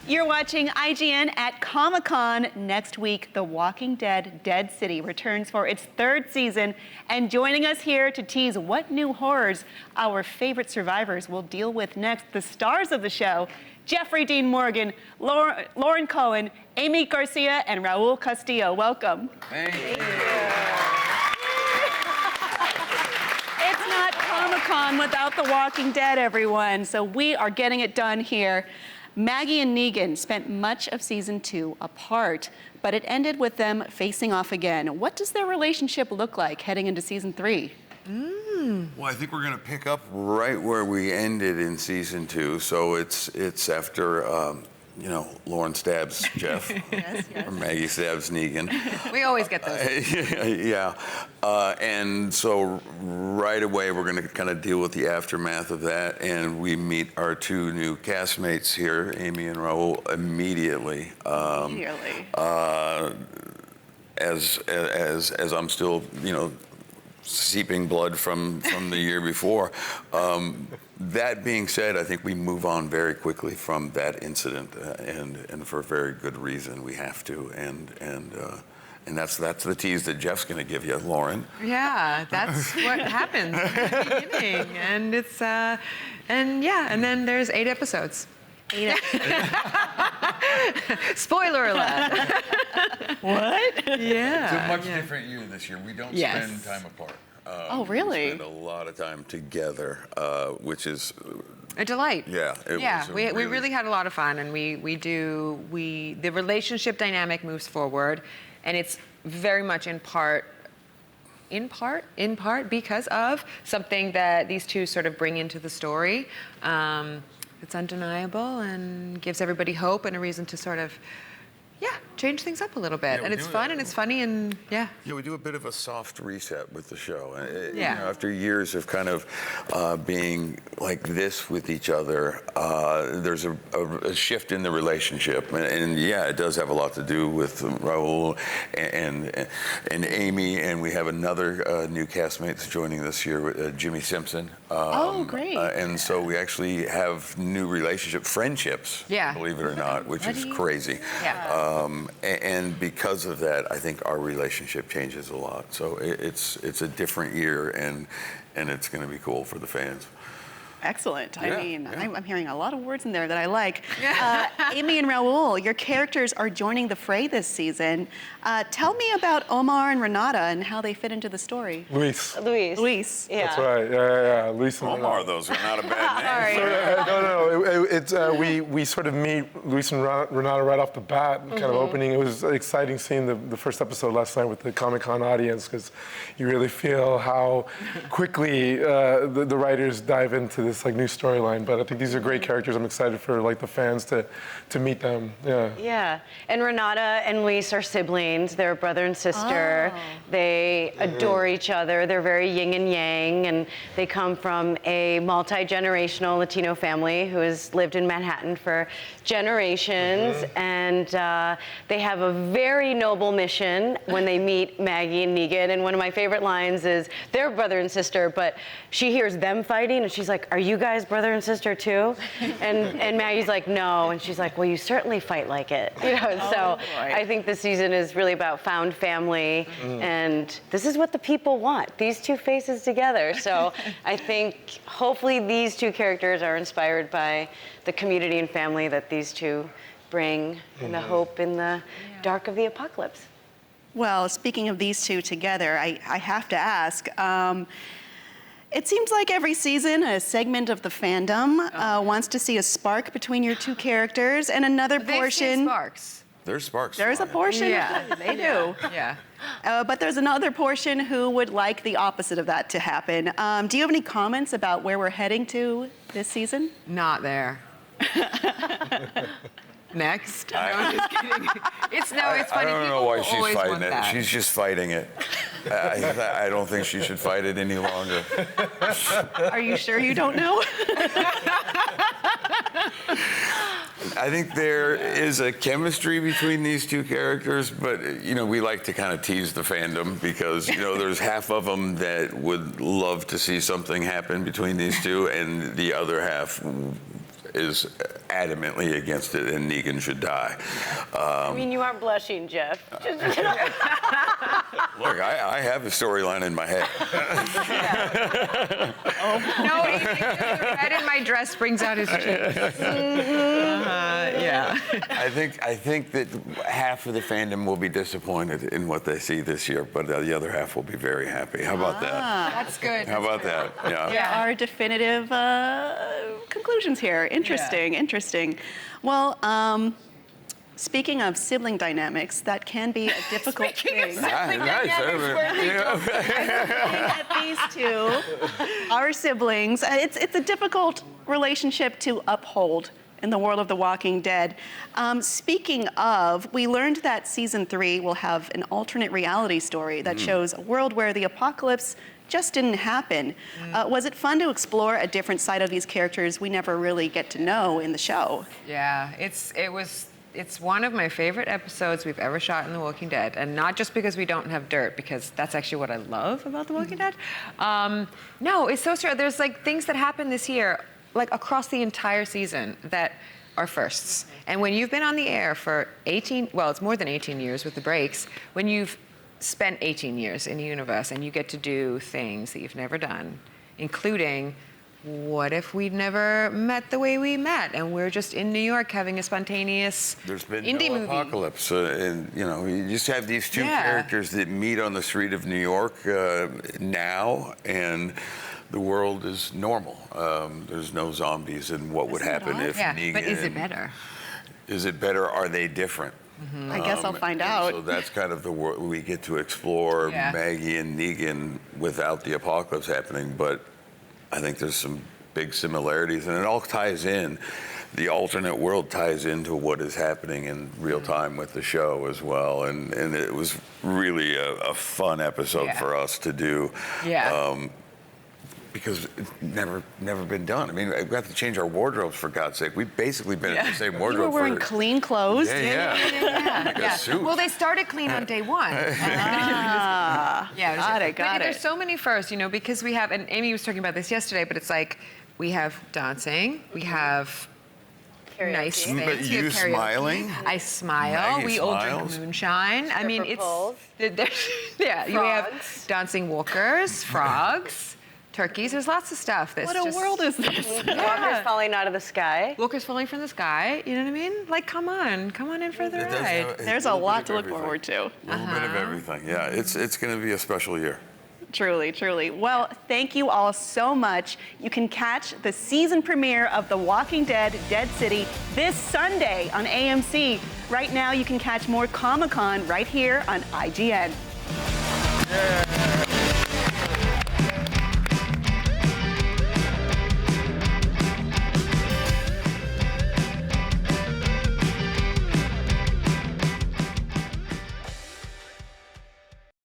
You're watching IGN at Comic-Con. Next week, The Walking Dead: Dead City returns for its third season. And joining us here to tease what new horrors our favorite survivors will deal with next, the stars of the show, Jeffrey Dean Morgan, Lauren Cohan, Aimee Garcia, and Raúl Castillo. Welcome. Thank you. It's not Comic-Con without The Walking Dead, everyone. So we are getting it done here. Maggie and Negan spent much of season 2 apart, but it ended with them facing off again. What does their relationship look like heading into season 3? Well, I think we're going to pick up right where we ended in season 2. So it's after, Lauren stabs Jeff, Yes. or Maggie stabs Negan. We always get those. Yeah. And so right away, we're going to kind of deal with the aftermath of that. And we meet our two new castmates here, Aimee and Raúl, immediately. As I'm still, seeping blood from the year before. That being said, I think we move on very quickly from that incident, and for a very good reason we have to, and that's the tease that Jeff's going to give you, Lauren. Yeah, that's what happens at the beginning, and it's and then there's 8 episodes. Spoiler alert. What? Yeah. It's a much different year this year. We don't spend time apart. Oh, really? We spend a lot of time together, which is A delight. Yeah. We really had a lot of fun, and the relationship dynamic moves forward, and it's very much in part because of something that these two sort of bring into the story. It's undeniable and gives everybody hope and a reason to sort of, change things up a little bit. And it's fun and it's funny and Yeah, we do a bit of a soft reset with the show. After years of kind of being like this with each other, there's a shift in the relationship. And it does have a lot to do with Raúl and Aimee. And we have another new castmate joining this year, Jimmy Simpson. Great. And so we actually have new friendships, believe it or not, which is crazy. Yeah. And because of that, I think our relationship changes a lot. So it's a different year, and it's going to be cool for the fans. Excellent. Yeah, I mean, yeah. I'm hearing a lot of words in there that I like. Aimee and Raúl, your characters are joining the fray this season. Tell me about Omar and Renata and how they fit into the story. Luis. Yeah. That's right. Yeah. Luis and Omar, those are not a bad name. No. It's we sort of meet Luis and Renata right off the bat, kind of opening. It was exciting seeing the first episode last night with the Comic-Con audience, because you really feel how quickly the writers dive into this new storyline. But I think these are great characters. I'm excited for the fans to meet them. Yeah, and Renata and Luis are siblings. They're brother and sister. They adore each other. They're very yin and yang, and they come from a multi-generational Latino family who has lived in Manhattan for generations, and they have a very noble mission when they meet Maggie and Negan. And one of my favorite lines is, they're brother and sister, but she hears them fighting, and she's like, "Are you guys brother and sister too?" And Maggie's like, "No," and she's like, "Well, you certainly fight like it." So I think this season is really about found family, and this is what the people want, these two faces together. So I think hopefully these two characters are inspired by the community and family that these two bring, and the hope in the dark of the apocalypse. Well, speaking of these two together, I have to ask, it seems like every season a segment of the fandom wants to see a spark between your two characters, and another portion. Sparks. There's sparks. There's a portion. They do. Yeah. But there's another portion who would like the opposite of that to happen. Do you have any comments about where we're heading to this season? Not there. Next. No, I'm just kidding. It's funny. I don't know why she's People always fighting want it. that. She's just fighting it. I don't think she should fight it any longer. Are you sure you don't know? I think there is a chemistry between these two characters, but we like to kind of tease the fandom because there's half of them that would love to see something happen between these two, and the other half is adamantly against it, and Negan should die. I mean, you aren't blushing, Jeff. Look, I have a storyline in my head. No, the red in my dress brings out his cheeks. Yeah. I think that half of the fandom will be disappointed in what they see this year, but the other half will be very happy. How about that? That's good. How about that? Yeah. There are definitive conclusions here. Interesting. Well, speaking of sibling dynamics, that can be a difficult thing. At these two, our siblings, it's a difficult relationship to uphold in the world of The Walking Dead. Speaking of, we learned that season 3 will have an alternate reality story that shows a world where the apocalypse just didn't happen. Was it fun to explore a different side of these characters we never really get to know in the show? Yeah, it's one of my favorite episodes we've ever shot in The Walking Dead, and not just because we don't have dirt, because that's actually what I love about The Walking Dead. No, it's so true. There's like things that happened this year, like across the entire season, that are firsts. And when you've been on the air for 18, well, it's more than 18 years with the breaks, when you've spent 18 years in the universe and you get to do things that you've never done, including what if we'd never met the way we met and we're just in New York having a spontaneous There's been indie no movie. apocalypse, and you just have these two characters that meet on the street of New York now, and the world is normal. There's no zombies, and what would happen if Negan? But is it better? Is it better? Are they different? I guess I'll find out. So that's kind of the world we get to explore, Maggie and Negan without the apocalypse happening. But I think there's some big similarities, and it all ties in. The alternate world ties into what is happening in real time with the show as well, and it was really a fun episode for us to do. Because it's never been done. I mean, we have to change our wardrobes, for God's sake. We've basically been in the same wardrobe. You were wearing clean clothes. Like a suit. Well, they started clean on day one. Got it. There's so many firsts, because we have, and Aimee was talking about this yesterday, but it's like we have dancing, we have nice things. But we you have karaoke. smiling? I smile. Maggie we all drink smiles. moonshine. I mean, poles. you have dancing walkers, frogs. Turkeys, there's lots of stuff that's What a world is this? Walkers falling out of the sky. Walkers falling from the sky, you know what I mean? Like, come on in for the ride. There's a lot to look forward to. A little bit of everything. Yeah, it's going to be a special year. Truly. Well, thank you all so much. You can catch the season premiere of The Walking Dead, Dead City this Sunday on AMC. Right now, you can catch more Comic-Con right here on IGN. Yeah.